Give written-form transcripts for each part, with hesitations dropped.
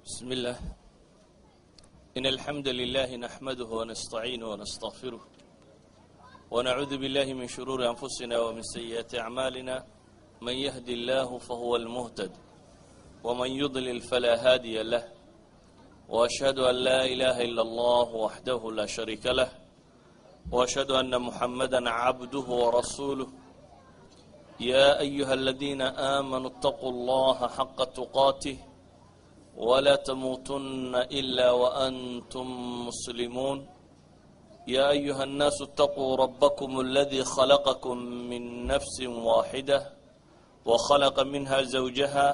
بسم الله. إن الحمد لله نحمده ونستعينه ونستغفره ونعوذ بالله من شرور أنفسنا ومن سيئات أعمالنا. من يهدي الله فهو المهتد ومن يضلل فلا هادي له، وأشهد أن لا إله إلا الله وحده لا شريك له، وأشهد أن محمدا عبده ورسوله. يا أيها الذين آمنوا اتقوا الله حق تقاته ولا تموتن إلا وأنتم مسلمون. يا أيها الناس اتقوا ربكم الذي خلقكم من نفس واحدة وخلق منها زوجها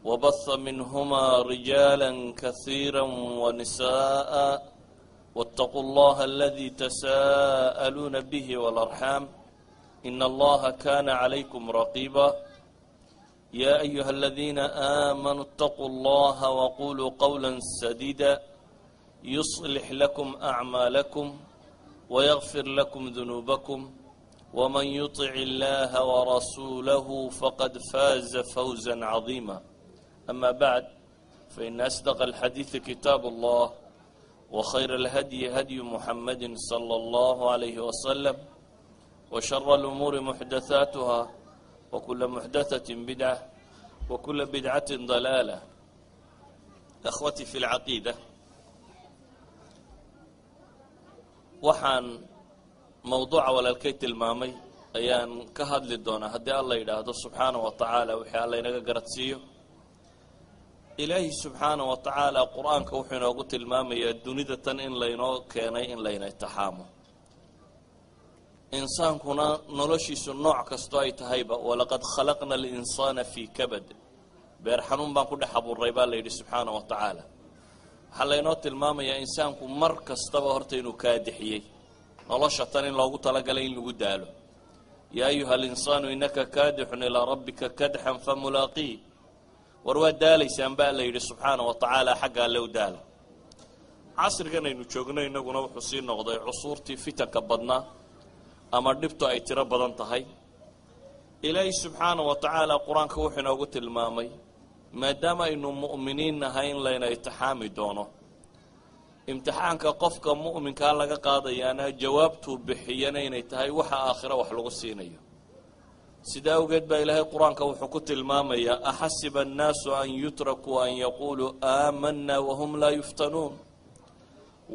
وبث منهما رجالا كثيرا ونساء، واتقوا الله الذي تساءلون به والأرحام إن الله كان عليكم رقيبا. يا أيها الذين آمنوا اتقوا الله وقولوا قولا سديدا يصلح لكم أعمالكم ويغفر لكم ذنوبكم، ومن يطع الله ورسوله فقد فاز فوزا عظيما. أما بعد، فإن أصدق الحديث كتاب الله، وخير الهدي هدي محمد صلى الله عليه وسلم، وشر الأمور محدثاتها، وكل محدثة بدعة، وكل بدعة ضلالة. أخوتي في العقيدة، waxaan mawduuca walaalkay tilmaamay ayaan ka hadli doonaa haddii alla yidhaahdo subxaanahu wa tacaala wixii alla inaga garadsiiyo. ilaahi subxaanahu wa tacaala qur-aanka wuxuu inoogu tilmaamayaa dunida tan in laynoo keenay in layna itixaamo. insaankuna noloshiisu nooc kastoo ay tahayba, walaqad khalaqna alinsaana fii kabad, beer xanuun baan ku dhex abuuray baa layidhi subxaanahu wa tacaala. waxaa laynoo tilmaamayaa insaanku mar kastaba horta inuu kaadixiyey nolosha tan in loogu talagalay in lagu daalo. yaa ayuha alinsaanu innaka kaadixun ilaa rabbika kadxan famulaaqii, war waa daalaysaan baa la yidhi subxaanahu wa tacaala, xagga alle u daala. casrigan aynu joogno innaguna wuxuu sii noqday cusuurtii fitanka badnaa ama dhibtu ay tiro badan tahay. ilaahi subxaanahu wa tacaala qur-aanka wuxuu inoogu tilmaamay maadaama aynu mu'miniin nahay in layna itixaami doono. imtixaanka qofka mu'minkaa laga qaadayaana jawaabtuu bixiyana inay tahay waxa aakhiro wax lagu siinayo. sidaa awgeed baa ilaahay qur-aanka wuxuu ku tilmaamayaa axasiba annaasu an yutrakuu an yaquuluu aamanna wahum laa yuftanuun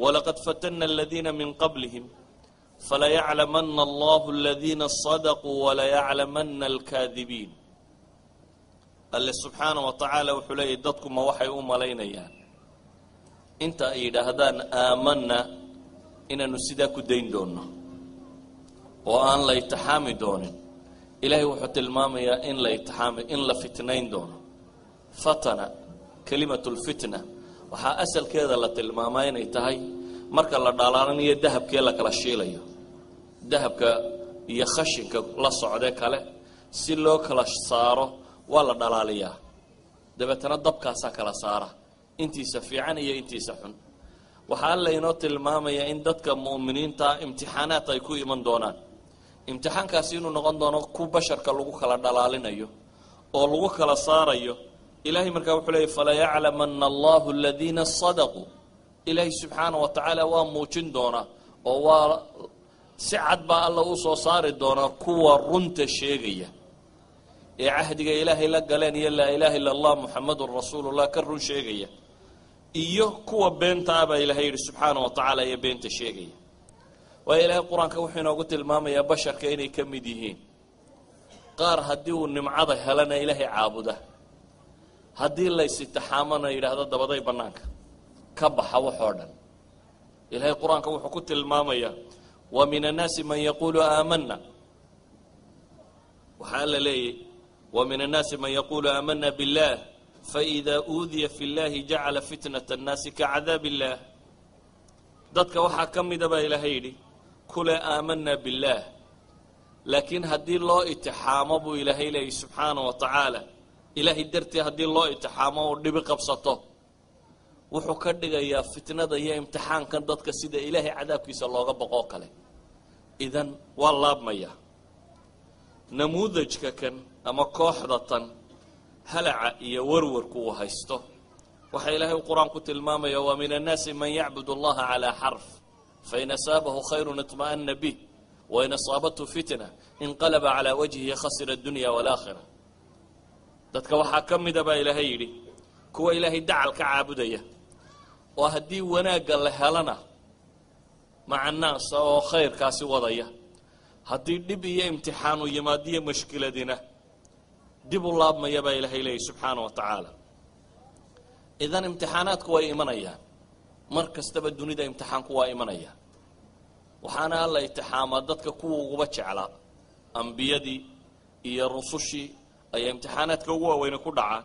walaqad fatanna aladiina min qablihim falayaclamana allahu aladiina sadaquu walayaclamana alkaadibiin. alle subxaana wa tacaala wuxuu leeyahy dadkuma waxay u malaynayaan inta ay yidhaahdaan aamanna inaanu sidaa ku dayn doonno oo aan la itixaami doonin. ilaahay wuxuu tilmaamayaa in la fitnayn doono. fatana, kelimatu lfitna, waxaa asalkeeda la tilmaamaa inay tahay marka la dhalaalanayo dahabkee la kala shiilayo, dahabka iyo khashinka la socdee kale si loo kala saaro waa la dhalaaliyaa, dabeetana dabkaasaa kala saara intiisa fiican iyo intiisa xun. waxaa alla inoo tilmaamayaa in dadka mu'miniinta imtixaanaad ay ku iman doonaan. imtixaankaasi inuu noqon doono ku basharka lagu kala dhalaalinayo oo lagu kala saarayo. ilaahay markaa wuxuu leeyay falayaclamana allahu aladiina sadaquu. ilaahay subxaana wa tacaala waa muujin doonaa oo waa si cad baa alla u soo saari doonaa kuwa runta sheegaya ee cahdiga ilaahay la galeen iyo laa ilaaha illa allah muxamadun rasuulullah ka run sheegaya, iyo kuwa beenta ah baa ilaahay yidhi subxaana wa tacaala iyo beenta sheegaya. waayo ilaahay qur-aanka wuxuu inoogu tilmaamayaa basharka inay ka mid yihiin qaar haddii uu nimcada helana ilaahay caabuda, haddii laysitixaamana yidhaahdo dabaday bannaanka ka baxa waxoo dhan. ilaahay qur-aanka wuxuu ku tilmaamayaa wa min annaasi man yaquulu aamanna, waxaa la leeyay ومن الناس من يقول آمنا بالله فإذا أوذي في الله جعل فتنة الناس كعذاب الله. dadka waxaa ka mida baa ilaahay yidhi kule آمنا بالله, laakiin haddii loo itixaamo buu ilaahay leeyay subxaana wa tacaala, ilaahay dartii haddii loo itixaamo oo dhibi qabsato wuxuu ka dhigayaa fitnada iyo imtixaankan dadka sida ilaahay cadaabkiisa looga boqoo kale. idan waa laabmaya namuudajka kan ama kooxda tan halaca iyo warwarku uu haysto waxa ilaahay quraanku tilmaamaya wa min an-naasi man ya'budu allaha ala harf fa in asabahu khayrun itma'anna bih wa in asabathu fitna inqalaba ala wajhihi khasira ad-dunya wal akhirah dadka waxa kamida ba ilaahay yiri kuwa ilaahay dacal ka caabudaya oo hadii wanaaga la helana maca naas oo khayrkaasi wadaya hadii dib iyo imtixaan u yimaadiyo mushkiladina dib u laabmaya ba ilaahay leeyahay subhanahu wa ta'ala idan imtixaanaadku way imanayaan mar kastaba dunida imtixaanku waa imanaya waxaana alla imtixaama dadka kuwa ugu jecla anbiyadii iyo rusushii ay imtixaanaadka ugu weyn ku dhacaan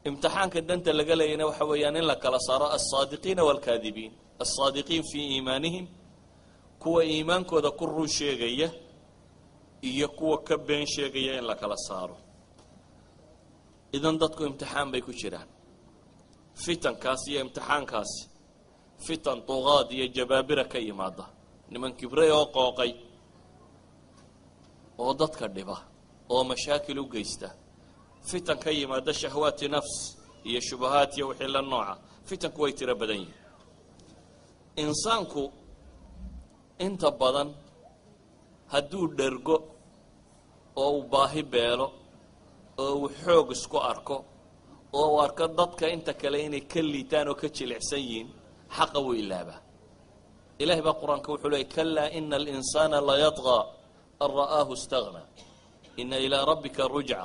imtixaanka danta laga leeyana waxa weeyaan in la kala saaro as-saadiqiin wal kaadibiin as-saadiqiin fi iimaanihim kuwa iimaankooda ku run sheegaya iyo kuwa ka been sheegaya in la kala saaro idan dadku imtixaan bay ku jiraan fitan kaas iyo imtixaan kaas fitan tugaad iyo jabaabira ka yimaada niman kibray oo qooqay oo dadka dhiba oo mashaakil u geysta fitan ka yimaada shahwaati nafs iyo shubahaat iyo wixii la nooca fitanku way tira badan yihiin insaanku inta badan hadduu dhergo oo uu baahi beelo oo uu xoog isku arko oo uu arko dadka inta kale inay ka liitaan oo ka jilicsan yihiin xaqa wuu ilaabaa ilaahay baa qur-aanka wuxuu leeyahy kallaa ina alinsaana layadgaa an ra'aahu istaghnaa ina ilaa rabbika rujca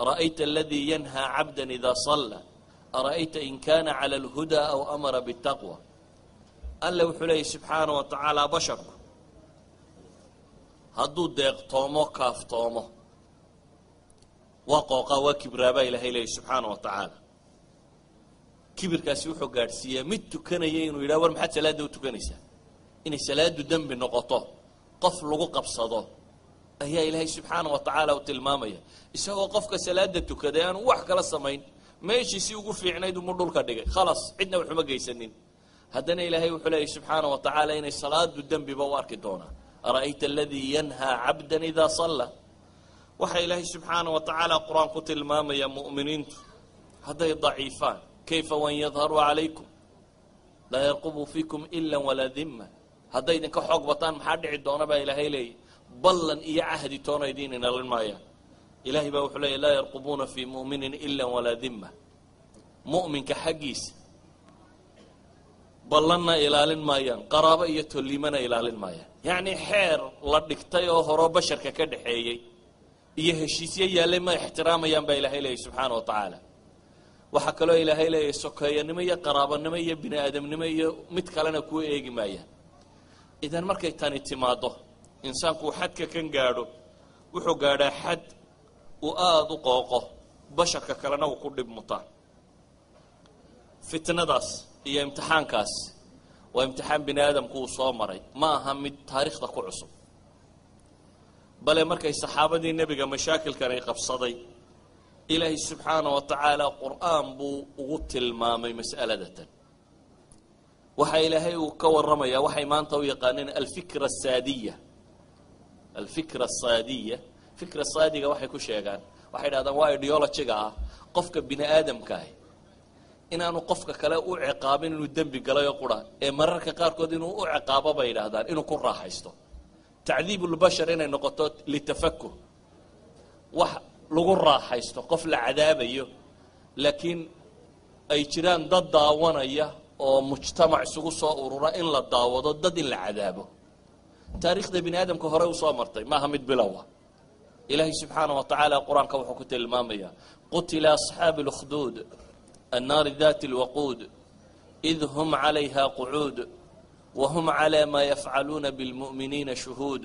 ara'ayta aladii yanhaa cabdan idaa salla ara'ayta in kaana cala alhudaa aw amara biاtaqwa alle wuxuu leeyahy subxaanahu wa tacaala basharku hadduu deeqtoomo kaaftoomo waa qooqaa waa kibraabaa ilaahay leeyahy subxaanahu wa tacaala kibirkaasi wuxuu gaadhsiiyaa mid tukanaya inuu yidhaha war maxaad salaadda u tukanaysaa inay salaadu dembi noqoto qof lagu qabsado ayaa ilaahay subxaanahu wa tacaala u tilmaamaya isagoo qofka salaada tukaday aanu wax kala samayn meeshiisii ugu fiicnayd umu dhulka dhigay khalaas cidna waxuma geysanin haddana ilaahay wuxuu leeyahy subxaanahu wa tacaala inay salaadu dembiba u arki doonaan ara'ayta aladii yanhaa cabdan idaa salla waxa ilaahay subxaanahu wa tacaala qur-aan ku tilmaamaya mu'miniintu hadday daciifaan kayfa wan yadharuu calaykum laa yarqubuu fiikum ila walaa dimma hadday idinka xoog bataan maxaa dhici doona baa ilaahay leeyahy ballan iyo cahdi toona idiin inalin maayaan ilaahay baa wuxuu leeyahy laa yarqubuuna fii mu'minin ila walaa dimma mu'minka xaggiisa ballanna ilaalin maayaan qaraabo iyo tollimana ilaalin maayaan yacni xeer la dhigtay oo horoo basharka ka dhaxeeyey iyo heshiisyo yaallay ma ixtiraamayaan baa ilaahay leeyahy subxaana wa tacaala waxaa kaloo ilaahay leeyahay sokeeyanimo iyo qaraabanimo iyo bini aadamnimo iyo mid kalena kuwa eegi maayaan idan markay tani timaado insaanku uu xadka kan gaadho wuxuu gaadhaa xad uu aada u qooqo basharka kalena uu ku dhib mutaan fitnadaas iyo imtixaankaas waa imtixaan bini aadamku uu soo maray ma aha mid taariikhda ku cusub bale markay saxaabadii nebiga mashaakilkan ay qabsaday ilaahay subxaanahu wa tacaala qur'aan buu ugu tilmaamay mas'aladatan waxa ilaahay uu ka warramayaa waxay maanta u yaqaaneen alfikra asaadiya alfikra asaadiya fikra saadiga waxay ku sheegaan waxay dhahdaan waa ideologiga ah qofka bini aadamka ah inaanu qofka kale u ciqaabin inuu dembi galay oo qura ee mararka qaarkood inuu u ciqaabo bay yidhaahdaan inuu ku raaxaysto tacdiib ulbashar inay noqoto litafakuh wax lagu raaxaysto qof la cadaabayo laakiin ay jiraan dad daawanaya oo mujtamac isugu soo urura in la daawado dad in la cadaabo taariikhda bini aadamka hore u soo martay maaha mid bilowa ilaahay subxaanahu wa tacaala qur-aanka wuxuu ku tilmaamayaa qutila asxaabu اlkhduud النار ذات الوقود إذ هم عليها قعود وهم على ما يفعلون بالمؤمنين شهود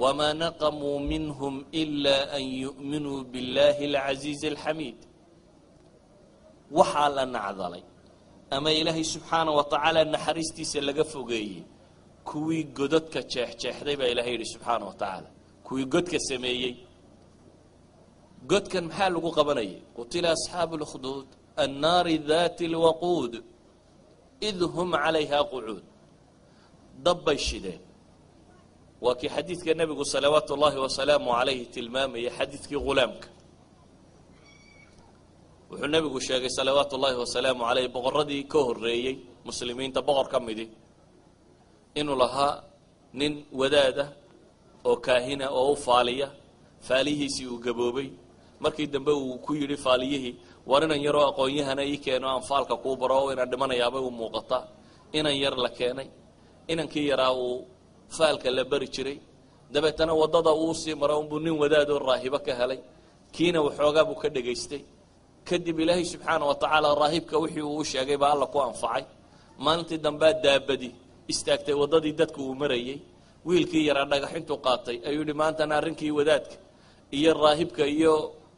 وما نقموا منهم إلا أن يؤمنوا بالله العزيز الحميد وحالا نعذلي أما إلهي سبحانه وتعالى نحرستي سلقفوغي كوي قدتك تشيح ذيبا إلهي سبحانه وتعالى كوي قدتك سميي قدتك محال قبني قتل أصحاب الخدود النار ذات الوقود إذ هم عليها قعود ضب الشدين وكي حديثك النبي صلوات الله وسلامه عليه تلمامي حديثك غلامك wuxuu nabigu sheegay salawaatu ullaahi wasalaamu calayh boqorradii ka horreeyey muslimiinta boqor ka midi inuu lahaa nin wadaada oo kaahina oo u faaliya faalihiisii uu gaboobay markii dambe uu ku yidhi faaliyihii war inan yaroo aqoon-yahana ii keeno aan faalka kuu baro oo inaan dhimanayaabay u muuqata inan yar la keenay inankii yaraa uu faalka la bari jiray dabeetana waddada uu sii mara unbuu nin wadaadoo raahibo ka helay kiina waxoogaa buu ka dhegaystay kadib ilaahay subxaana wa tacaala raahibka wixii uu u sheegay baa alla ku anfacay maalintii dambea daabadi istaagtay waddadii dadku uu marayey wiilkii yaraa dhagaxintuu qaatay ayuu yidhi maantana arrinkii wadaadka iyo raahibka iyo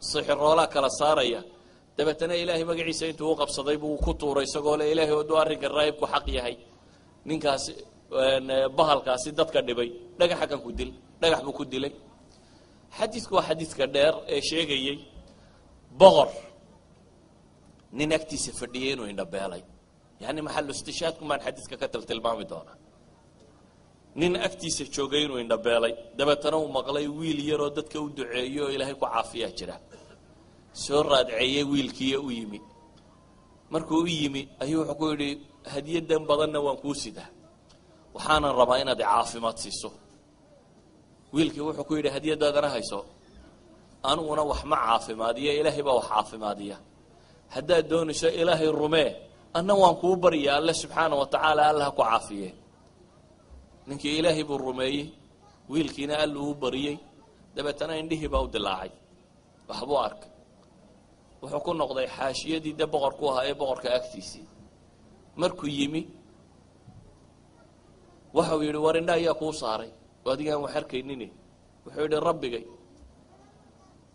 sixiroolaa kala saaraya dabeetana ilaahay magaciisa intuu u qabsaday buu ku tuuray isagoo le ilaahay hadduu arrinka raahibku xaq yahay ninkaasi bahalkaasi dadka dhibay dhagaxa kan ku dil dhagax buu ku dilay xadiidku waa xadiidka dheer ee sheegayey boqor nin agtiisa fadhiyay inuu indhabeelay yani maxalu istishaadku maan xadiidka ka tilmaami doonaa nin agtiisa joogay inuu indhabeelay dabeetana uu maqlay wiil yaroo dadka u duceeyo oo ilaahay ku caafiyaa jira soo raadceeyey wiilkiiyo u yimi markuu u yimi ayuu wuxuu ku yidhi hadiyadan badanna waan kuu sidaa waxaanan rabaa inaad caafimaad siiso wiilkii wuxuu ku yidhi hadiyadaadana hayso aniguna wax ma caafimaadiya ilaahay baa wax caafimaadiya haddaad doonayso ilaahay rumee anna waan kuu baryaa alle subxaana wa tacaala alla ha ku caafiye ninkii ilaahay buu rumeeyey wiilkiina alla uu bariyey dabeetana indhihii baa u dilaacay waxbuu arkay wuxuu ku noqday xaashiyadii de boqorku ahaa ee boqorka agtiisii markuu yimi waxau yidhi war indha ayaa kuu saaray oo adigaan wax arkaynine wuxuu yidhi rabbigay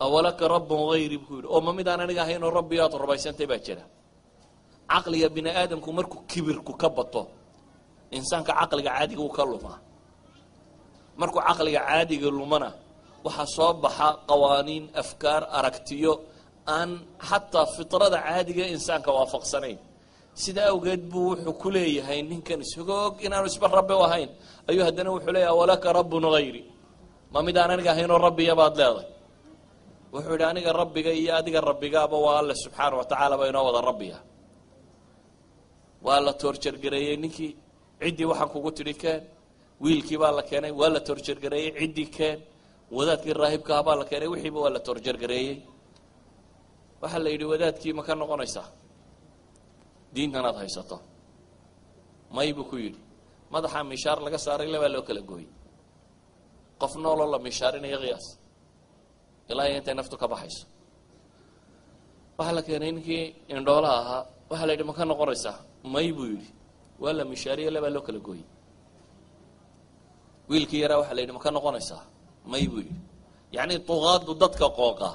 awalaka rabbun hayri buu yidhi oo ma midaan aniga ahaynoo rabbi aad rubaysantay baa jira caqliga bini aadamku markuu kibirku ka bato insaanka caqliga caadiga uu ka lumaa markuu caqliga caadiga lumana waxaa soo baxa qawaaniin afkaar aragtiyo aan xataa fitrada caadiga insaanka waafaqsanayn sida awgeed buu wuxuu ku leeyahay ninkan ishoog inaanu isba rabbi u ahayn ayuu haddana wuxuu leeyahay awalaka rabbun hayri ma midaan aniga ahaynoo rabbiya baad leedahay wuxuu yidhi aniga rabbiga iyo adiga rabbigaaba waa alle subxaana wa tacaala ba inoo wada rabbiya waa la toorjargareeyey ninkii ciddii waxaan kugu tidhi keen wiilkii baa la keenay waa la toorjargareeyey ciddii keen wadaadkii raahibkaha baa la keenay wixiiba waa la toorjargareeyey waxaa la yidhi wadaadkii ma ka noqonaysaa diintan aad haysato may buu ku yidhi madaxaa mishaar laga saaray labaa loo kala gooyey qof nooloo la mishaarinayo qiyaas ilaa intay naftu ka baxayso waxaa la keenay ninkii indhoolaha ahaa waxaa la yidhi ma ka noqonaysaa may buu yidhi waa la mishaariye labaa loo kala gooyey wiilkii yaraa waxaa la yidhi ma ka noqonaysaa may buu yidhi yacni duqaadu dadka qooqa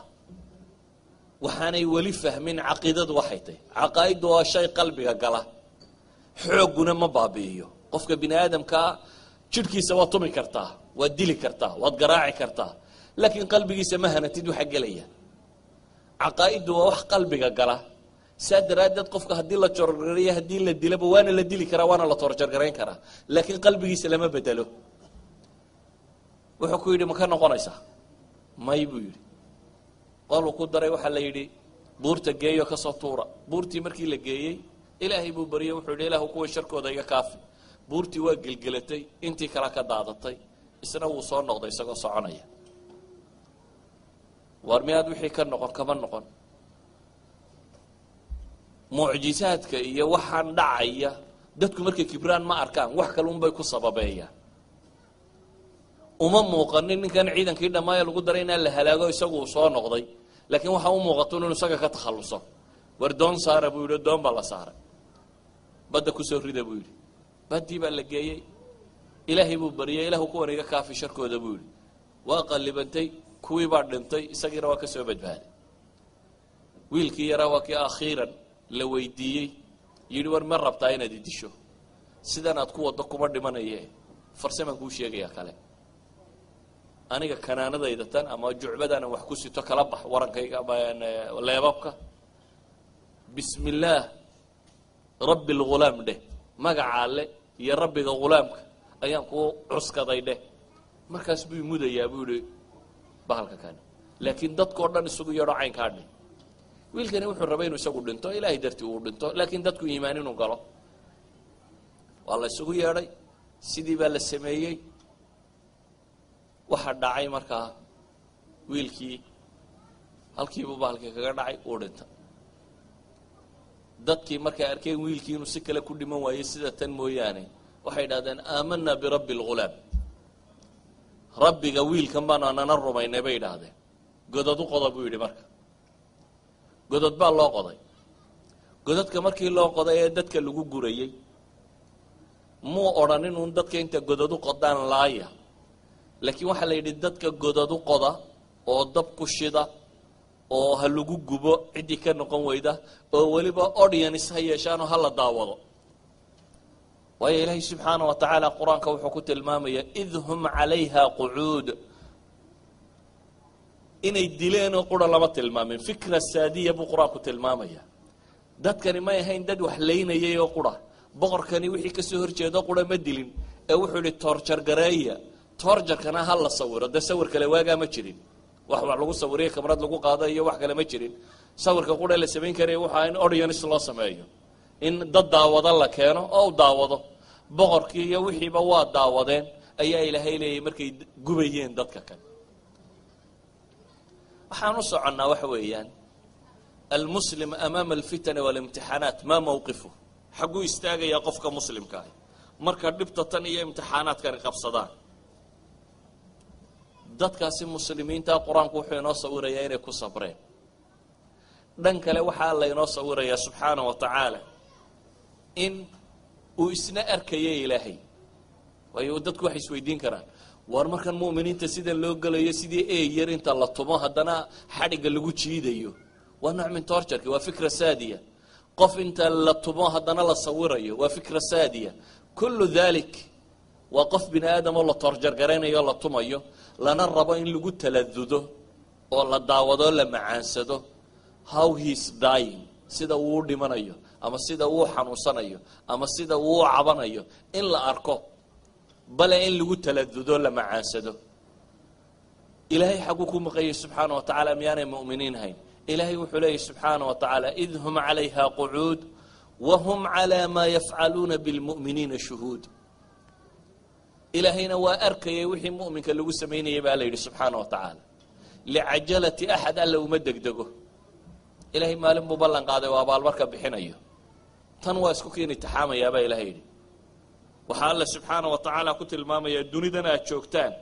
waxaanay weli fahmin caqiidadu waxay tahy caqaa'iddu waa shay qalbiga gala xoogguna ma baabi'iyo qofka bini aadamkaa jidhkiisa waad tumi kartaa waad dili kartaa waad garaaci kartaa laakiin qalbigiisa ma hanatid waxa gelaya caqaa'iddu waa wax qalbiga gala saa daraaddeed qofka haddii la jorgareeyo haddii la dilaba waana la dili karaa waana la toorjargarayn karaa laakiin qalbigiisa lama bedelo wuxuu ku yidhi ma ka noqonaysaa may buu yidhi qoluu ku daray waxaa la yidhi buurta geeyo ka soo tuura buurtii markii la geeyey ilaahay buu baryey wuxuu yidhi ilaahu kuwa sharkooda iga kaafi buurtii waa gelgelatay intii kale ka daadatay isna wuu soo noqday isagoo soconaya war miyaad wixii ka noqon kama noqon mucjisaadka iyo waxaan dhacaya dadku markay kibraan ma arkaan wax kale unbay ku sababeeyaan uma muuqanin ninkan ciidankii dhammaaya lagu daray inaan la halaago isagu uu soo noqday laakiin waxaa u muuqato inuu isaga ka takhalluso war doon saara buu yidhi doon baa la saaray badda kusoo rida buu yidhi baddii baa la geeyey ilaahay buu baryey ilaahu kuwan iga kaafi sharkooda buu yidhi waa qallibantay kuwii baa dhintay isagiina waa ka soo badbaaday wiilkii yaraa waa kii akhiiran la weydiiyey yidhi war ma rabtaa inaad idisho sidan aad ku waddo kuma dhimanaye farsamaan kuu sheegayaa kale aniga kanaanadayda tan ama jucbadaanan wax ku sito kala bax warankayga leebabka bismi illaah rabbi lghulaam dheh magaca alle iyo rabbiga ghulaamka ayaan kuu cuskaday dheh markaas buu mudayaa buu yihi bahalka kani laakiin dadkao dhan isugu yeedho caynkaa dheh wiilkani wuxuu rabay inuu isagu dhinto ilaahay dartii uu dhinto laakiin dadku iimaan inuu galo waa la isugu yeedhay sidii baa la sameeyey waxa dhacay markaa wiilkii halkiiba bahalkii kaga dhacay uu dhintay dadkii markay arkeen wiilkii inuu si kale ku dhiman waayey sida tan mooyaane waxay idhahdeen aamanaa birabbi alghulaam rabbiga wiilkan baanu anana rumaynay bay idhaahdeen godad u qoda buu yidhi marka godad baa loo qoday godadka markii loo qoday ee dadka lagu gurayey muu odhan inuun dadka inta godad u qodaan laaya laakiin waxaa la yidhi dadka godad u qoda oo dab ku shida oo ha lagu gubo ciddii ka noqon weyda oo weliba audience ha yeeshaanoo ha la daawado waayo ilaahay subxaana wa tacaala qur-aanka wuxuu ku tilmaamayaa id hum calayha qucuud inay dileenoo qura lama tilmaamin fikra saadiya buu qur-aanku tilmaamaya dadkani may ahayn dad wax laynayay oo qura boqorkani wixii kasoo horjeedo qura ma dilin ee wuxuu yidhi toorjar gareeya toorjarkana ha la sawiro dee sawir kale waagaa ma jirin wax lagu sawiriyo kamarad lagu qaado iyo wax kale ma jirin sawirka qura la samayn karaya waxa in audience loo sameeyo in dad daawado la keeno oo u daawado boqorkii iyo wixiiba waa daawadeen ayaa ilaahay leeyahay markay gubayeen dadka kale waxaan u soconnaa waxa weeyaan almuslim amaama alfitani waalimtixaanaat maa mawqifu xagguu istaagayaa qofka muslimka ah marka dhibta tan iyo imtixaanaadkani qabsadaan dadkaasi muslimiinta qur-aanku wuxuu inoo sawirayaa inay ku sabreen dhan kale waxaa la inoo sawirayaa subxaana wa tacaala in uu isna arkaya ilaahay waayo dadku waxay isweydiin karaan war markan mu'miniinta sida loo galayo sidii yar inta la tumo haddana xadhigga lagu jiidayo waa nooc min torturki waa fikra saadiya qof inta la tumo haddana la sawirayo waa fikra saadiya kullu dalik waa qof bini aadam oo la torjar garaynayo o la tumayo lana rabo in lagu taladudo oo la daawado la macaansado how he's dying sida uu dhimanayo ama sida uu xanuunsanayo ama sida uu cabanayo in la arko bal in lagu taladudo la macaansado ilaahay xaqu ku maqayay subxaanahu wa ta'ala miyaanay mu'miniin hayn ilaahay wuxuu leeyahay subxaanahu wa ta'ala idhum 'alayha qu'ud wa hum 'ala ma yaf'aluna bil mu'minina shuhud ilaahayna waa arkayay wixii mu'minka lagu sameeyay baa la yiri subxaanahu wa ta'ala li'ajalati ahad alla uma degdego ilaahay maalin buu ballan qaaday waa abaalmarka bixinayo tan waa isku keenay taxaamaya baa ilaahay yiri waxa alla subxaanahu wa ta'ala ku tilmaamaya dunidana aad joogtaan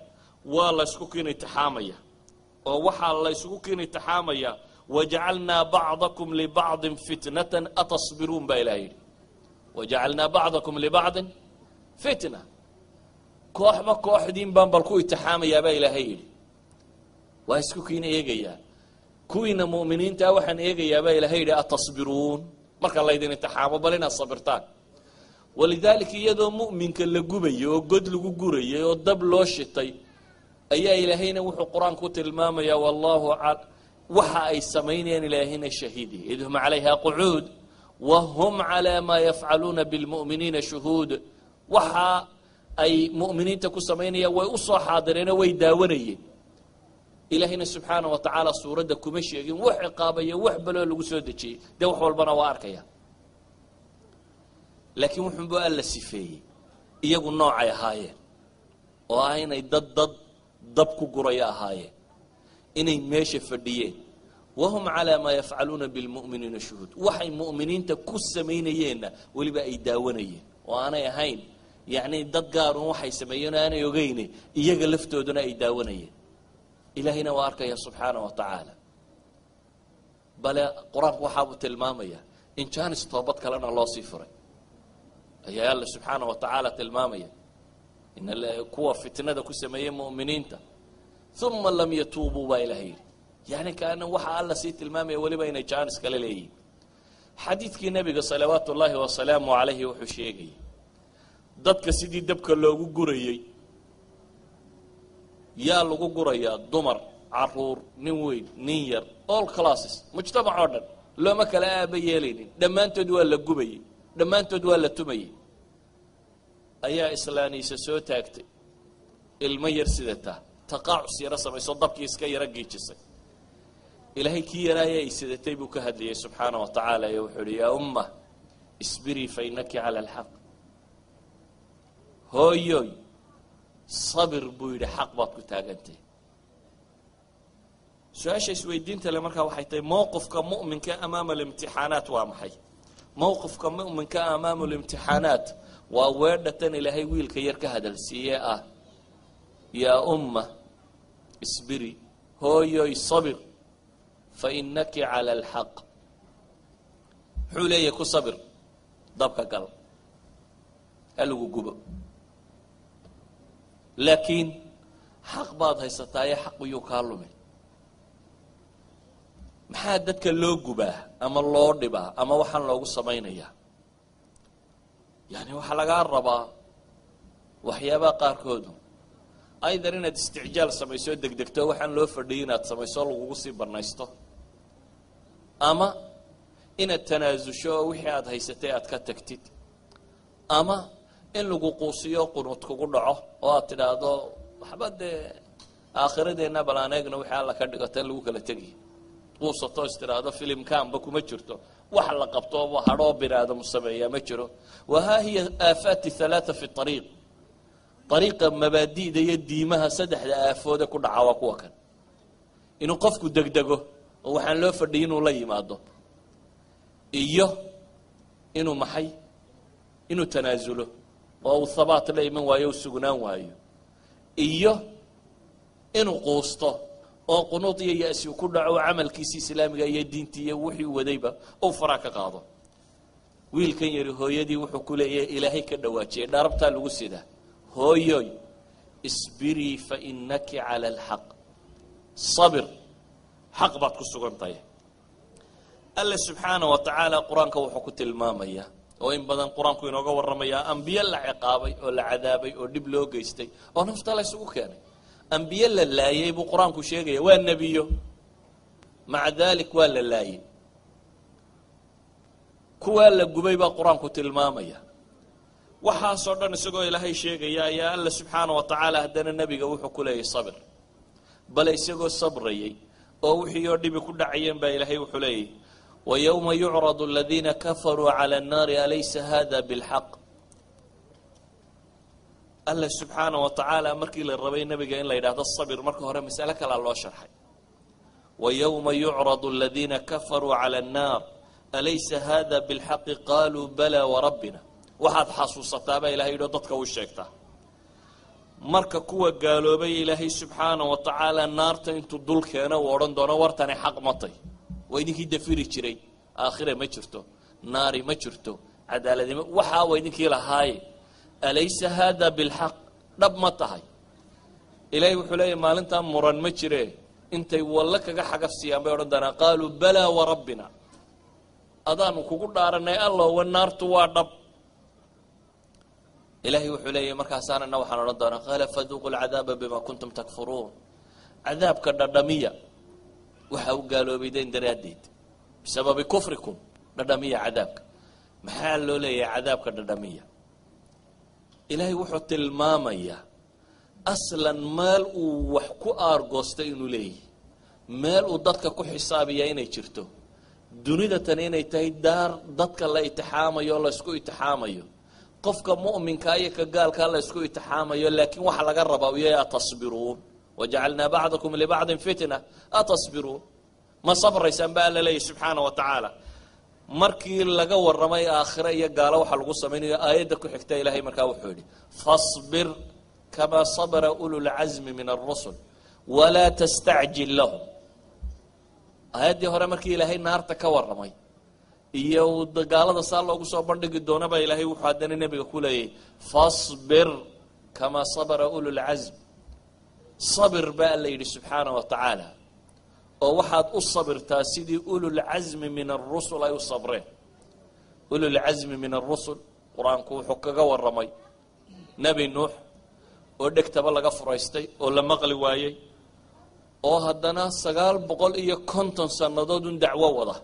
waa la isku keenay taxaamaya oo waxa la isku keenay taxaamaya waja'alna ba'dakum li ba'din fitnatan atasbirun baa ilaahay yiri waja'alna ba'dakum li ba'din fitna kooxba kooxdiin baan bal ku taxaamaya baa ilaahay yiri waa isku keenay eegaya kuwiina mu'miniinta waxaan eegayaa baa ilaahay yiri atasbiruun marka la idin taxaamo bal inaad sabirtaan walidaalika iyadoo mu'minka la gubayo oo god lagu gurayo oo dab loo shitay ayaa ilaahayna wuxuu qur-aanku tilmaamayaa wallahu waxa ay sameeyeen ilaahayna shahiidi idhum 'alayha qu'ud wa hum 'ala ma yaf'aluna bil mu'minina shuhud waxa ay mu'miniinta ku sameeyeen way u soo xaadireen way daawanayeen ilaahayna subxaanahu wa ta'ala suurada kuma sheegin wax ciqaabaya wax balo lagu soo dajiyay de wax walbana waa arkaya laakiin wuxuu buu alla sifeeyay iyagu noocay ahaayeen oo aynay dab ku guraya ahaayeen inay meesha fadhiyeen wahum 'ala ma yaf'aluna bil mu'minina shuhud waxay mu'miniinta ku sameeyeen waliba ay daawanayeen oo aanay ahayn yaani dad gaar ah waxay sameeyeen aanay ogeyn iyaga laftooduna ay daawanayeen ilaahina waa arkaya subxaanahu wa ta'ala bal quraanku waxa uu tilmaamaya in jaanis toobad kalena loo sii furay ayaa alla subxaanahu wa ta'ala tilmaamaya in kuwa fitnada ku sameeyay mu'miniinta thumma lam yatuubu ba ilaahi yani kaana waxa alla sii tilmaamaya waliba inay jaanis kale leeyihiin xadiidkii nabiga salawaatullaahi wa salaamu alayhi wuxuu sheegay dadka sidii dabka loogu gurayay yaa lagu gurayaa dumar caruur nin weyn nin yar all classes mujtamac oo dhan looma kala aaba yeelaynin dhammaantood waa la gubayay dhammaantood waa la tumayay ayaa islaaniisa soo taagtay ilmo yar sidata taqaacus yara samayso dabkii iska yara geejisay إلهي كي يرايا يسدتي بك هدلي سبحانه وتعالى يوحي يا أمة اصبري فإنك على الحق هوي صبر بويد حق بات كتاغنتي سؤال سويدين تلا مركا waxay tahay موقفك مؤمن امام الامتحانات وامحي موقفك مؤمن امام الامتحانات ووردتن الهي ويلك يرك هدلسيه يا امه اصبري هوي صبر فإنك على الحق حوليك صبر ضبك قلب هلو قبب لكن حق بعض هيستايا حق يكالمه maxaa dadka loo gubaa ama loo dhibaa ama waxaan loogu sameeynayaa yani waxa laga rabaa waxyaaba qaarkood aydan inaad isticjaal samayso degdegto waxaan loo fadhiyo inaad samayso lagu sii barnaysto ama inaad tanaasusho wixii aad haysatay aad ka tagtid ama in lagu quusiyo qunut kugu dhaco oo aad tiraahdo waxba de aakhiradeena balaaneegna wixii alla ka dhigatan lagu kala tagiyo quusato istiraado filim kaanba kuma jirto wax la qabto hadho biraado musameeya ma jiro waha hiya aafat thalatha fi tariiq tariiqa mabaadi'da iyo diimaha saddexda aafooda ku dhacawa kuwa kan inuu qofku degdego oo waxaan loo fadhiyo inuu la yimaado iyo inuu maxay inuu tanaasulo oo thabaat la iman waayo sugnaan waayo iyo inuu quusto oo qunuud iyo yaasi ku dhaco amalkiisa islaamiga iyo diintiisa wixii wadayba oo fara ka qaado wiilkan yari hooyadii wuxuu ku leeyahay ilaahay ka dhawaajiyay dharabta lagu sida hooyoy isbiri fa innaki ala alhaq sabir haq baad ku sugantahay alla subhanahu wa ta'ala quraanka wuxuu ku tilmaamaya oo in badan quraanku inooga waramaya anbiya la ciqaabay oo la cadaabay oo dib loo geystay oo nafta la isugu keenay أنبياء الله يبو قرآن كشيء والنبي مع ذلك ولا الله كوال جبيبة قرآن كتلمامية وحاصرنا نسقوا إلى هاي شيء يا الله سبحانه وتعالى هدنا النبي جوح كله صبر بل يسقوا الصبر أو وحي يردي بكل عين بإلهي وحليه ويوم يعرض الذين كفروا على النار أليس هذا بالحق الله سبحانه وتعالى مركي للربي النبي قال لا يدعى الصبر مركه هره مسألة كلا الله شرحي ويوم يعرض الذين كفروا على النار أليس هذا بالحق قالوا بلى وربنا واحد حصوص طابة إلهي ضدك والشيكتا مركه كوا قالوا بي إلهي سبحانه وتعالى النار تنتو دول كينا ورندونا ورتني حق مطي وينك يدفيري تشري آخره ما شرته ناري ما شرته عدالة وحا وينك يلا هاي أليس هذا بالحق رب ما تهي إلهي وحلي ما لنت مرن مجري أنت والله كحق السيام بيردنا قالوا بلى وربنا أذان كقول دارنا الله والنار توارب إلهي وحلي مركزنا نوحنا ردنا قال فذوقوا العذاب بما كنتم تكفرون عذاب كالردمية وحاو قالوا بيدين دراديد بسبب كفركم ردمية عذابك محال لي عذاب كالردمية إلهي وحط المامية أصلا مال وحكو أرجوستين ليه مال وضدك كو حسابي أين يشرتو دنيا تنين يتهي دار ضدك الله يتحامى يلا اسكو يتحامى قفك مؤمن كايك قال كلا اسكو يتحامى لكن وحلا قرب ويا تصبرون وجعلنا بعضكم لبعض فتنة أتصبرون ما صبر يسمى الله سبحانه وتعالى markii laga waramay aakhira iyo gaalo waxa lagu sameeyay aayada ku xigta Ilaahay markaa wuxuu yiri fasbir kama sabara ulul azmi min ar-rusul wala tasta'jil lahum aayadii hore markii Ilaahay naarta ka waramay iyo gaalada saa loogu soo bandhigi doonaba Ilaahay wuxuu hadana nabiga ku leeyay fasbir kama sabara ulul azm sabir ba Allah yiri subhanahu wa ta'ala oo waxaad u sabirtaa sidii ulul azmi min ar-rusul ay u sabreen ulul azmi min ar-rusul quraanku wuxuu kaga waramay nabi nuux oo dhigtaba laga furaystay oo la maqli waayay oo haddana 950 sanadood dacwo wada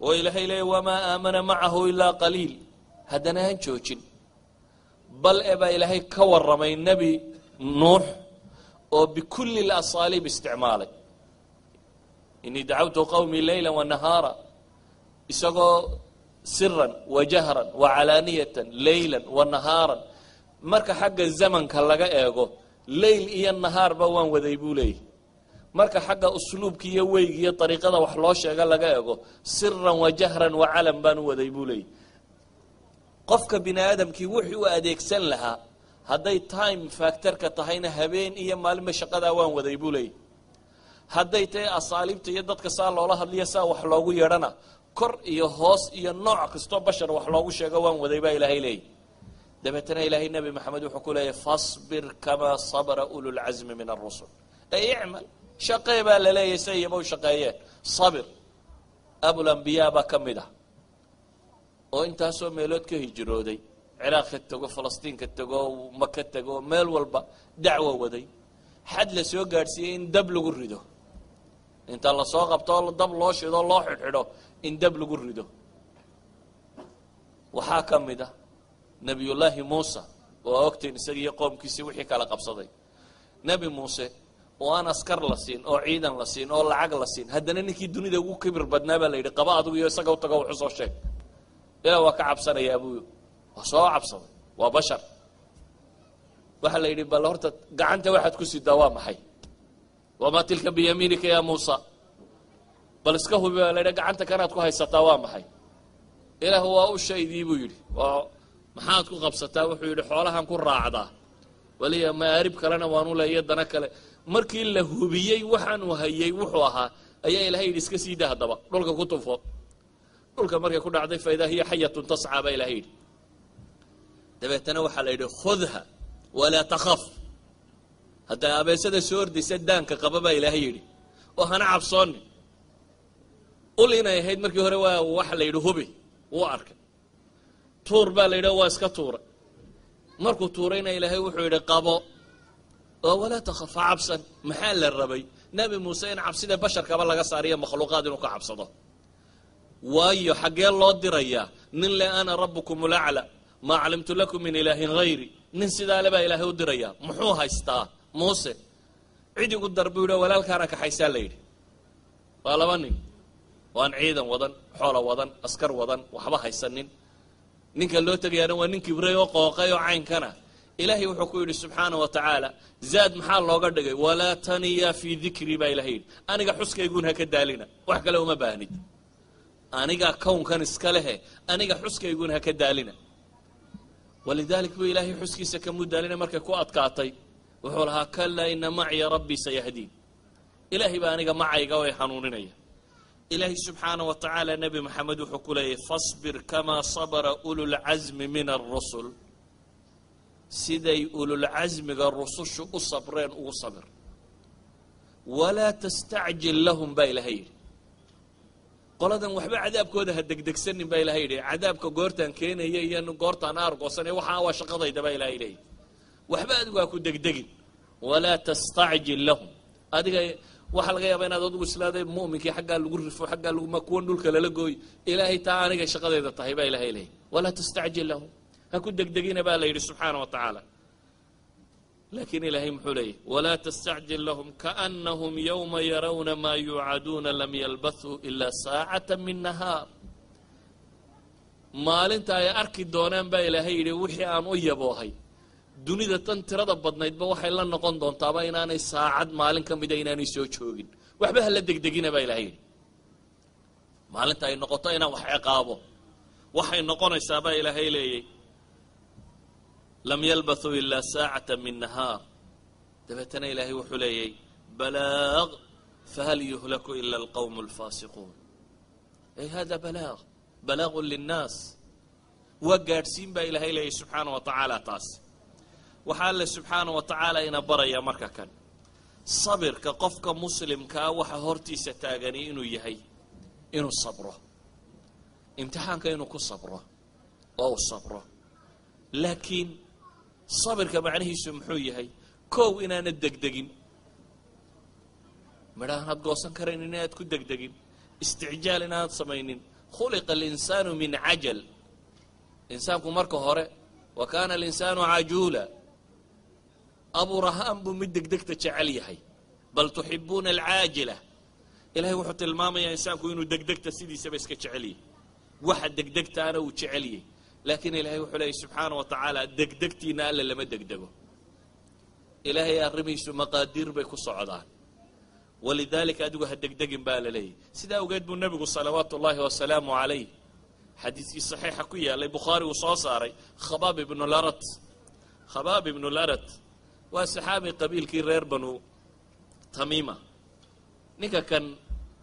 oo ilaahay leeyahay wama aamana ma'ahu illa qaliil haddana aan joojin bal aba ilaahay ka waramay nabi nuux oo بكل الأساليب استعماله إني دعوت قومي ليلا ونهارا isagoo siran wajahran wacalaaniyatan laylan wanahaaran marka xagga zamanka laga eego layl iyo nahaarba waan waday buu leeyahy marka xagga usluubka iyo weyga iyo dariiqada wax loo sheega laga eego siran wajahran wacalan baan u waday buu leeyahy qofka bini aadamkii wuxuu u adeegsan lahaa hadday time factorka tahayna habeen iyo maalinba shaqadaa waan waday buu leeyahy hadday tahay asaaliibta iyo dadka saa loola hadliya saa wax loogu yeedhana kor iyo hoos iyo nooc kastoo bashar wax loogu sheego waan waday baa ilaahay leeyahy dabeetana ilaahay nebi maxamed wuxuu ku leeyahy fasbir kamaa sabra ululcasmi min arusul ay icmal shaqee baa la leeyahy say iyaba u shaqeeyeen sabir abulambiyaa baa ka mid ah oo intaasoo meelood ka hijrooday ciraaq ka tego falastiin ka tego maka tego meel walba dacwo waday xad la soo gaadhsiiyey in dab lagu rido inta la soo qabto dab loo shido loo xidhxidho in dab lagu rido waxaa ka mid ah nebiyullaahi muuse oo ogteen isaga iyo qoomkiisii wixii kala qabsaday nebi muuse oo aan askar la siin oo ciidan la siin oo lacag la siin haddana ninkii dunida ugu kibir badnaa baa la yidhi qaba adigu iyo isaga u tago wuxuu soo sheeg ilaa waa ka cabsanayaa buu waa soo cabsaday waa bashar waxaa la yidhi bal horta gacanta waxaad ku sidaa waa maxay wamaa tilka biyamiinika yaa muusa bal iska hubi baa la yidhi gacanta kanaad ku haysataa waa maxay ilaah waa u shaydii buu yidhi oo maxaad ku qabsataa wuxuu yidhi xoolahan ku raacdaa waliya maarib kalena waanu leeya dana kale markii la hubiyey waxaanu hayay wuxuu ahaa ayaa ilaahay yidhi iska sii daa haddaba dhulka ku tufo dhulka markay ku dhacday faidaa hiya xayatun tascaa baa ilaahay yidhi dabeetana waxaa la yidhi khudha walaa takhaf hadday abeesada soo ordaysa daanka qaba baa ilaahay yidhi oo hana cabsoonin ul inay ahayd markii hore waa waxa la yidhi hubi wuu arkay tuur baa la yidhi waa iska tuuray markuu tuurayna ilaahay wuxuu yidhi qabo oo walaa takhaf ha cabsan maxaa la rabay nebi muuse in cabsida basharkaba laga saariyo makhluuqaad inuu ka cabsado waayo xaggee loo dirayaa nin le ana rabbukum ulacla maa calimtu lakum min ilaahin hayri nin sidaa le baa ilaahay u dirayaa muxuu haystaa muuse cid igu dar buu yidhi walaalkaana kaxaysaa la yidhi waa laba nin waan ciidan wadan xoola wadan askar wadan waxba haysanin ninka loo tegayaana waa nin kibray oo qooqay oo caynkana ilaahay wuxuu ku yidhi subxaana wa tacaala zaad maxaa looga dhigay walaa taniya fii dikrii baa ilahay yidhi aniga xuskayguun ha ka daalina wax kale uma baahnid aniga kownkan iska lehe aniga xuskayguun ha ka daalina walidalik buu ilaahay xuskiisa kamuu daalina markay ku adkaatay wuxuu lahaa kalaa ina macya rabbii sayahdiin ilaahay baa aniga macayga oo ay hanuuninaya ilaahay subxaana wa tacaala nebi maxamed wuxuu ku leeyahy fasbir kamaa sabra ululcasmi min arusul siday ululcasmiga rusushu u sabreen ugu sabir walaa tastacjil lahum baa ilahay yidhi qoladan waxba cadaabkooda ha degdegsanin baa ilahay yidhi cadaabka goortaan keenaya iyo goortaan aargoosanay waxaa waa shaqadayda baa ilahay leeyahy waxba adigu ha ku degdegin walaa tastacjil lahum adiga waxaa laga yaabaa inaad adigu islaaday mu'minkii xaggaa lagu rifo xaggaa laguma kuwan dhulka lala gooyo ilaahay taa anigay shaqadayda tahay baa ilahay leeyahy walaa tastacjil lahum ha ku degdegina baa la yidhi subxaana wa tacaala laakiin ilaahay muxuu leeyahy walaa tastacjil lahum kaannahum yowma yarawna maa yuucaduuna lam yalbathuu ilaa saacata min nahaar maalinta ay arki doonaan baa ilaahay yidhi wixii aan u yaboohay dunida tan tirada badnaydba waxay la noqon doontaaba inaanay saacad maalin ka mida inaanay soo joogin waxba ha la degdegina baa ilahay yidhi maalinta ay noqoto inaan wax ciqaabo waxay noqonaysaa baa ilaahay leeyay lam yalbathuu ilaa saacata min nahaar dabeetana ilaahay wuxuu leeyay balaaq fahal yuhlaku ila alqawmu alfaasiquun ay hada balaagun linnaas waa gaadhsiin baa ilaahay leeyay subxaana wa tacaala taas waxaa alle subxaana wa tacaala ina baraya marka kan sabirka qofka muslimkaa waxa hortiisa taagani inuu yahay inuu sabro imtixaanka inuu ku sabro oo u sabro laakiin sabirka macnihiisu muxuu yahay kow inaanad degdegin midhaanaad goosan karayn inaad ku degdegin isticjaal inaanad samaynin khuliqa alinsaanu min cajal insaanku marka hore wa kaana alinsaanu cajuula abuur ahaan buu mid degdegta jecel yahay bal tuxibuuna alcaajila إلهي وحو تلمامي إنسانكو إنو دقدقتا سيدي سبس كجعلي واحد دقدقتا أنا وجعلي لكن إلهي وحو لي سبحانه وتعالى دقدقتي نالا لما دقدقو إلهي الرميس مقادير بيكو صعدان ولذلك أدوه الدقدق بالا لي سيدا وقيد النبي صلوات الله وسلامه عليه حديثي صحيح كويا لبخاري وصاصاري خباب بن الأرت وصحابي قبيل كيرير بنو تميمة نيكا كان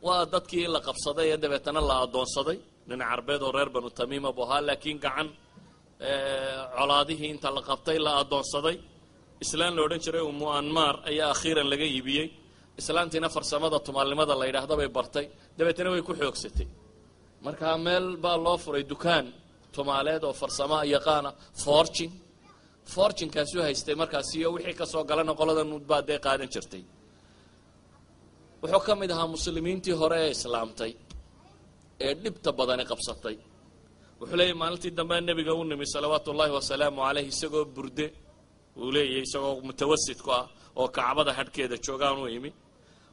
واددكي إلا قبصدي يدبتنا الله أدون صدي لأن عربيد ورير بنو تميمة بوها لكن كعن علاده انت لقبتي إلا أدون صدي إسلام لودن شري أمو أنمار أي أخيرا لغي يبيي إسلامتي نفر سمدة تمالمدة الله يرهده بيبرتي دبتنا ويكو حيوكستي marka meel baa loo furay dukaan Soomaaliyeed oo farsamo yaqaan fortune kaasoo haystay markaas iyo wixii ka soo galana qolada nudbaad ay qaadan jirtay wuxuu ka mid ahaa muslimiintii hore ee islaamtay ee dhibta badan qabsatay wuxuu leeyahay maalintii dambe nabiga uu nimi salawaatullaahi wa salaamu alayhi isagoo burde uu leeyahay isagoo mutawassit ku ah oo kacbada hadhkeeda joogaan uu yimi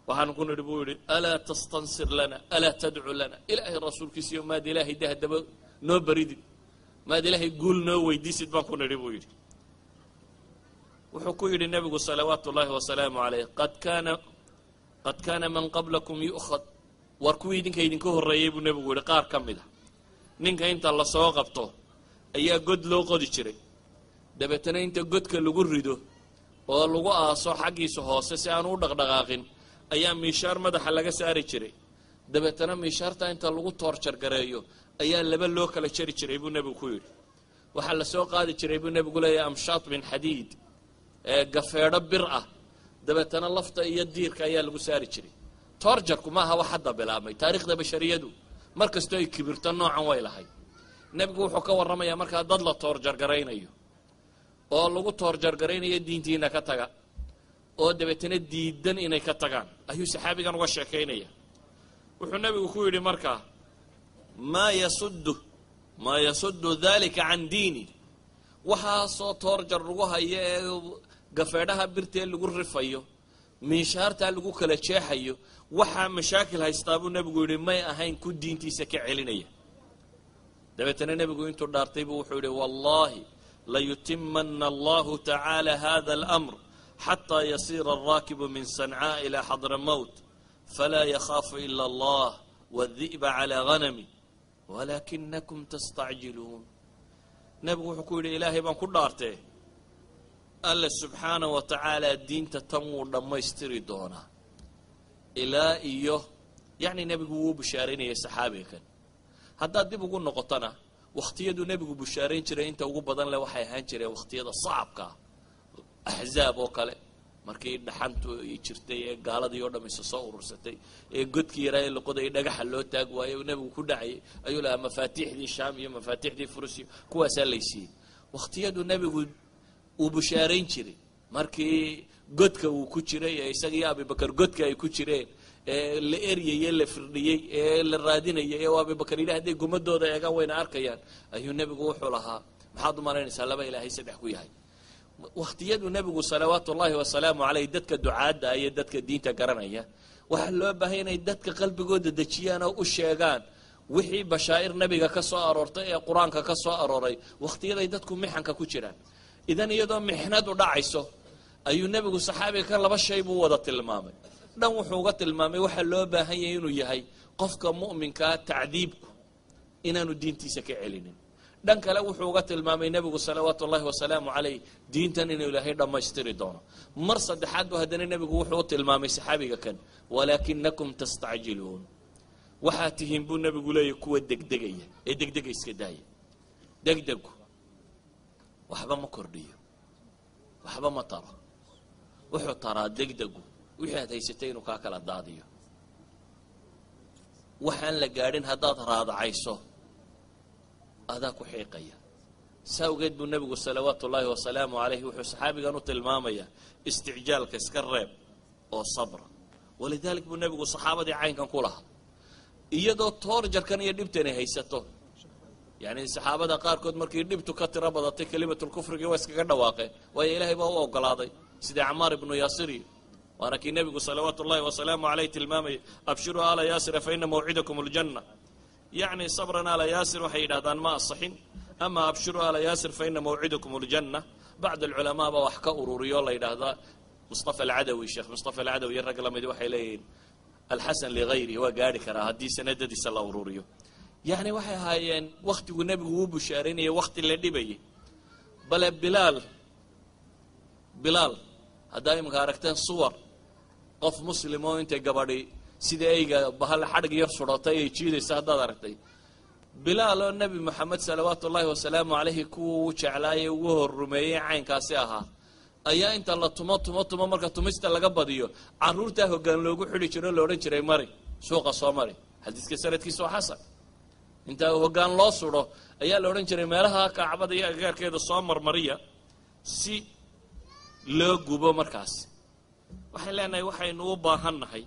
waxaan ku nidhi buu yidhi alaa tastansir lana alaa tadcu lana ilaahay rasuulkiisiyo maad ilaahay dahdaba noo baridid maad ilaahay guul noo weydiisid baan ku nidhi buu yidhi wuxuu ku yidhi nabigu salawaatullaahi wasalaamu calayh qad kaana man qablakum yu'khad war kuwii idinka horreeyey buu nabigu yidhi qaar ka mid a ninka inta la soo qabto ayaa god loo qodi jiray dabeetana inta godka lagu rido oo lagu aaso xaggiisa hoose si aan u dhaqdhaqaaqin ayaa miishaar madaxa laga saari jiray dabeetana miishaarta inta lagu toorjar gareeyo ayaa laba loo kala jari jiray buu nabigu ku yidhi waxaa la soo qaadi jiray buu nabigu leeyahay amshaat min xadiid gafeedho bir ah dabeetana lafta iyo diirka ayaa lagu saari jiray toorjarku maaha wax hadda bilaabmay taariikhda bashariyadu markastoo ay kibirto noocan way lahayd nabigu wuxuu ka warramayaa markaa dad la toorjar garaynayo oo lagu toorjar garaynayo diintiina ka taga oo dabeetana diidan inay ka tagaan ayuu saxaabigan uga sheekaynaya wuxuu nabigu ku yidhi markaa maa yasuddu dhalika can diini waxaasoo toorjar lagu hayo ee gafeedhaha birtee lagu rifayo miishaartaa lagu kala jeexayo waxaa mashaakil haystaa buu nabigu yidhi may ahayn ku diintiisa ka celinaya dabeetana nabigu intuu dhaartay buu wuxuu yidhi wallaahi layutimana allahu tacaala hada alamr حتى يصير الراكب من صنعاء إلى حضرموت فلا يخاف إلا الله والذئب على غنمي ولكنكم تستعجلون نبغو حكول إلهي بان كل دارته الله سبحانه وتعالى الدين تتمور لما يستري دونا إلى إيوه يعني نبغو بشارين يا صحابي كان هذا دي بقول نقطنا واختيادو نبغو بشارين ترى انت وقو بدن لو حيهان ترى واختياد صعب كا أحزاب وكله markii dhaxantu ay jirtay ee gaaladii oo dhamayso soo urursatay ee godkii yaray la qoday dhagax loo taag waayo nabigu ku dhacay ayuu la mafaatiixdii shaam iyo mafaatiixdii furus kuwaas la leeyay waqtiyadu nabigu uu bushaarayn jiray markii godka uu ku jiray isaga iyo Abu Bakar godka ay ku jireen ee la eriyay la firdhiyay ee la raadinayay ee Abu Bakar ilaahay gumadooda eega wayna arkayaan ayuu nabigu wuxuu lahaa maxaad u maraynaysaa laba ilaahay saddex ku yahay waqtiyadu nabigu salawaatullaahi wa salaamu alayhi dadka ducaada ay dadka diinta garanaya waxa loo baahan yahay dadka qalbigooda dajiyaan oo u sheegaan wixii bashaa'ir nabiga ka soo aroortay ee quraanka ka soo arooray waqtiyaday dadku mixanka ku jiraan idan iyadoo mixnadu dhacayso ayuu nabigu saxaabiga ka laba shay buu wada tilmaamay dhan wuxuu uga tilmaamay waxa loo baahan yahay inuu yahay qofka mu'minka taadiibku inaanu diintiisa ka celinin dhan kale wuxuu uga tilmaamay nabigu salawaatullaahi wa salaamu alayhi diintan inuu ilaahay dhamaystiri doono mar saddexaad buu hadana nabigu wuxuu tilmaamay saxaabiga kan walaakinakum tastacjiluun waxa tihiin buu nabigu leeyahay kuwa degdegaya ee degdeg iska daaya degdegu waxba ma kordhiyo waxba ma taro wuxuu taraa degdegu wixii aad haysatay inuu ka kala daadiyo waxaan la gaadhin haddaad raadacayso هذا كحيقيا ساوجد بالنبي صلوات الله وسلامه عليه وحو صحابي كانوا تلماميا استعجال كسكرب أو صبر ولذلك بالنبي والصحابة دي عين كان كلها إيادو تورجر كان يدبتني هيسته يعني الصحابة دا قار كود مركي يدبتو كتر بدأت كلمة الكفر جواز كجدا واقع ويا إلهي بهو قلاضي سيد عمار بن ياسري waana kii nebigu salawaatu ullahi wasalaamu caleyh tilmaamaya abshiruu ala yaasira faina mawcidakum aljanna yacni sabran ala yaasir waxay yidhahdaan ma asaxin ama abshiruu ala yaasir faina mawcidakum aljanna bacd alculamaa baa wax ka ururiyo la yidhaahdaa mustafa alcadawi sheekh mustafa alcadawi iyo rag lamidi waxay leeyihiin alxasan ligayrihi waa gaari karaa haddii sanadadiisa la ururiyo yacni waxay ahaayeen wakhtigu nebigu uu bushaaraynayay wakhti la dhibayay bale bilaal haddaa iminka aragteen suwar qof muslim oo intay gabadhi sida eyga bahalle xadhig yar sudhatay ay jiidaysa haddaad aragtay bilaal oo nebi moxamed salawaatu ullaahi wasalaamu calayhi kuwa uu jeclaayay ugu hor rumeeyey caynkaasi ahaa ayaa inta la tumo marka tumista laga badiyo carruurtaa hoggaan loogu xidhi jiro o la odhan jiray mari suuqa soo mari xadiiska sanadkiisa waa xasan inta hoggaan loo sudho ayaa la odhan jiray meelaha kacbada iyo agagaarkeeda soo marmariya si loo gubo markaas waxaan leenahay waxaynu u baahannahay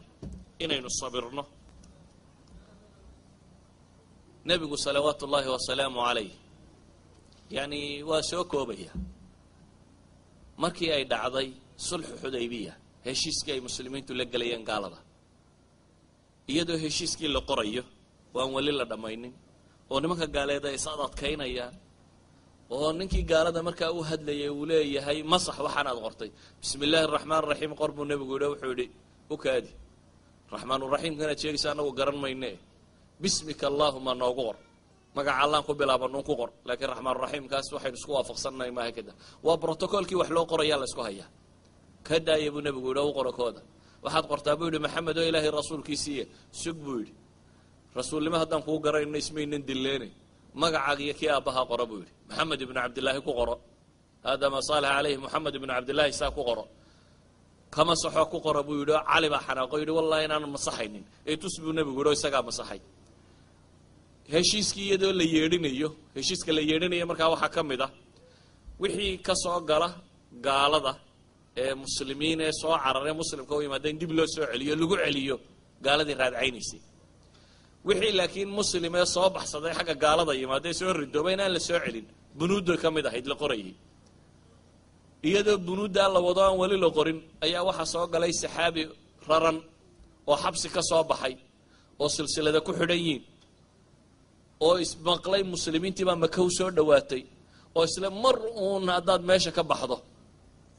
inaynu sabirno nebigu salawaatu ullaahi wasalaamu calayh yacni waa soo koobaya markii ay dhacday sulxu xudaybiya heshiiskii ay muslimiintu la gelayeen gaalada iyadoo heshiiskii la qorayo oo aan weli la dhammaynin oo nimanka gaaleed ay is adadkaynayaan oo ninkii gaalada markaa u hadlayay uu leeyahay masax waxaanaad qortay bismi illaahi araxmaan araxiim qor buu nebigu yidhi wuxuu yidhi u kaadi raxmaanuraxiimka inaad sheegaysa annagu garan mayne bismika allaahuma noogu qor magaca allaan ku bilaabanuun ku qor laakiin raxmaanuraxiimkaas waxaynu isku waafaqsannahay maaha kada waa brotocoolkii wax loo qorayaa la isku hayaa ka daaya buu nebigu yidhi u qoro kooda waxaad qortaa buu yidhi maxamed oo ilaahay rasuulkiisiiya sug buu yidhi rasuulnimo haddaan kuu garanayno ismaynan dilleenay magacaaga iyo kii aabbahaa qoro buu yidhi maxamed ibnu cabdillaahi ku qoro haadaa maa saalaxa calayhi moxamed ibnu cabdillaahi saa ku qoro kama saxoo ku qoro buu yidhi oo cali baa xanaaqo yidhi wallahi inaanu masaxaynin ee tus buu nebigu yidhi oo isagaa masaxay heshiiskii iyadoo la yeedhinayo heshiiska la yeedhinaya markaa waxaa ka mid ah wixii ka soo gala gaalada ee muslimiin ee soo cararee muslimka u yimaada in dib loo soo celiyo lagu celiyo gaaladii raadcaynaysay wixii laakiin muslim ee soo baxsaday xagga gaalada yimaada ee soo ridooba inaan la soo celin bunuudday ka mid ahayd la qorayay iyadoo bunuuddaa la wado aan weli la qorin ayaa waxaa soo galay saxaabi raran oo xabsi ka soo baxay oo silsilada ku xidhan yiin oo ismaqlay muslimiintii baa maka u soo dhowaatay oo isla mar uun haddaad meesha ka baxdo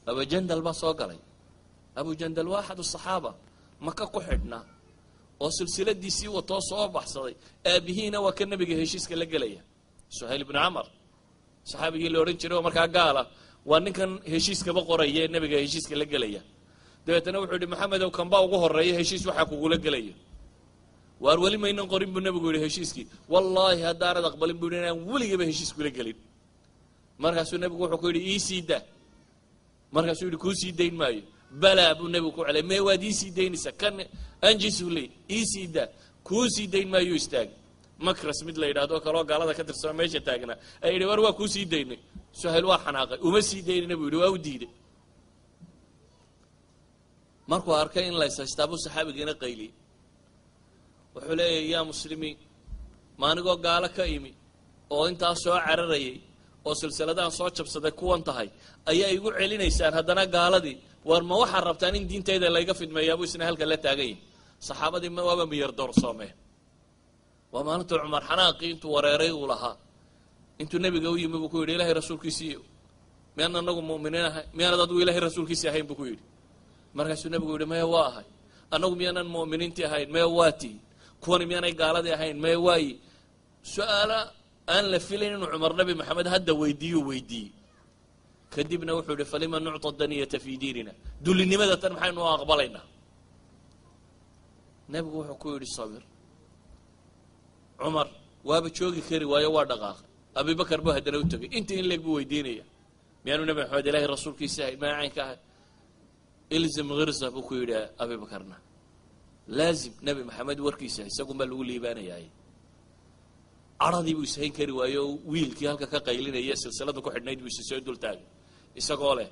abujandal baa soo galay abujandal waa axad asaxaaba maka ku xidhnaa oo silsiladiisii watoo soo baxsaday aabihiina waa ka nebiga heshiiska la gelaya suhayl ibnu camar saxaabigii la odhan jiray oo markaa gaala waa ninkan heshiiskaba qoraya ee nebiga heshiiska la gelaya dabeetana wuxuu yidhi maxamedow kanbaa ugu horreeya heshiis waxaa kugula gelaya waar weli maynan qorin buu nebigu yidhi heshiiskii wallaahi haddaanad aqbalin buu yidhi inaan weligaba heshiis kula gelin markaasuu nebigu wuxuu ku yidhi ii sii daa markaasuu yidhi kuu sii dayn maayo balaa buu nebigu ku celay mee waad ii sii daynaysaa kan anjisule ii sii daa kuu sii dayn maayuu istaagay makras mid la yidhahdo kaloo gaalada ka tirsano meesha taagnaa ay yidhi war waa kuu sii daynay suhayl waa xanaaqay uma sii daynayna buu yidhi waa u diiday markuu arkay in layshaystaa buu saxaabigiina qayliyey wuxuu leeyahy yaa muslimiin maanigoo gaalo ka imi oo intaas soo cararayay oo silsiladahan soo jabsaday kuwan tahay ayaa igu celinaysaan haddana gaaladii war ma waxaad rabtaan in diintayda layga fidmeeyaabuu isna halka la taagan yahay saxaabadii waaba miyar doorsoomeen waa maalintuu cumar xanaaqii intuu wareeray uu lahaa intuu nebiga u yimi buu ku yidhi ilaahay rasuulkiisiiyo miyaan anagu mu'miniin ahay miyaanad adigu ilaahay rasuulkiisii ahayn buu ku yidhi markaasuu nebigu yidhi maya waa ahay annagu miyaanan mu'miniintii ahayn maya waa tii kuwani miyaanay gaaladii ahayn maya waayi su-aalo aan la filayn inuu cumar nabi maxamed hadda weydiiyey kadibna wuxuu yidhi falima nucta daniyata fii diinina dullinimada tan maxaynu u aqbalaynaa nebigu wuxuu ku yidhi sabir cumar waaba joogi kari waayo waa dhaqaaqay abibakar buu haddana u tegay intii in leeg buu weydiinaya miyaanu nebi maxamed ilaahay rasuulkiisa ahay maa caynka ahay ilzam hirsa buu ku yidhi abibakarna laazim nebi maxamed warkiisa isagunbaa lagu liibaanayaay caradii buu ishayn kari waayo oo wiilkii halka ka qaylinaya silsilada ku xidhnayd buu isa soo dul taagay isagoo leh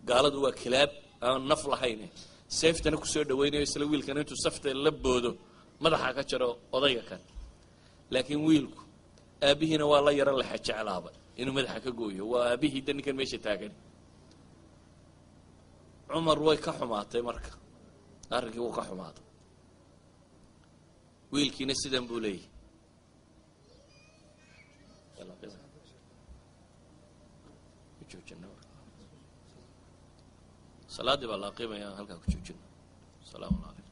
gaaladu waa kilaab aan naf lahayn seeftana kusoo dhawaynayo isla wiilkan intuu safta la boodo madaxa ka jaro odayga kan laakiin wiilku aabihiina waa la yaro laxa jeclaaba inuu madaxa ka gooyo waa aabihii da ninkan meesha taagan cumar way ka xumaatay marka arrinkii wuu ka xumaaday wiilkiina sidan buu leeyahy salaadii baa la qiimaya halkaa ku joojina. Salaamu calaykum.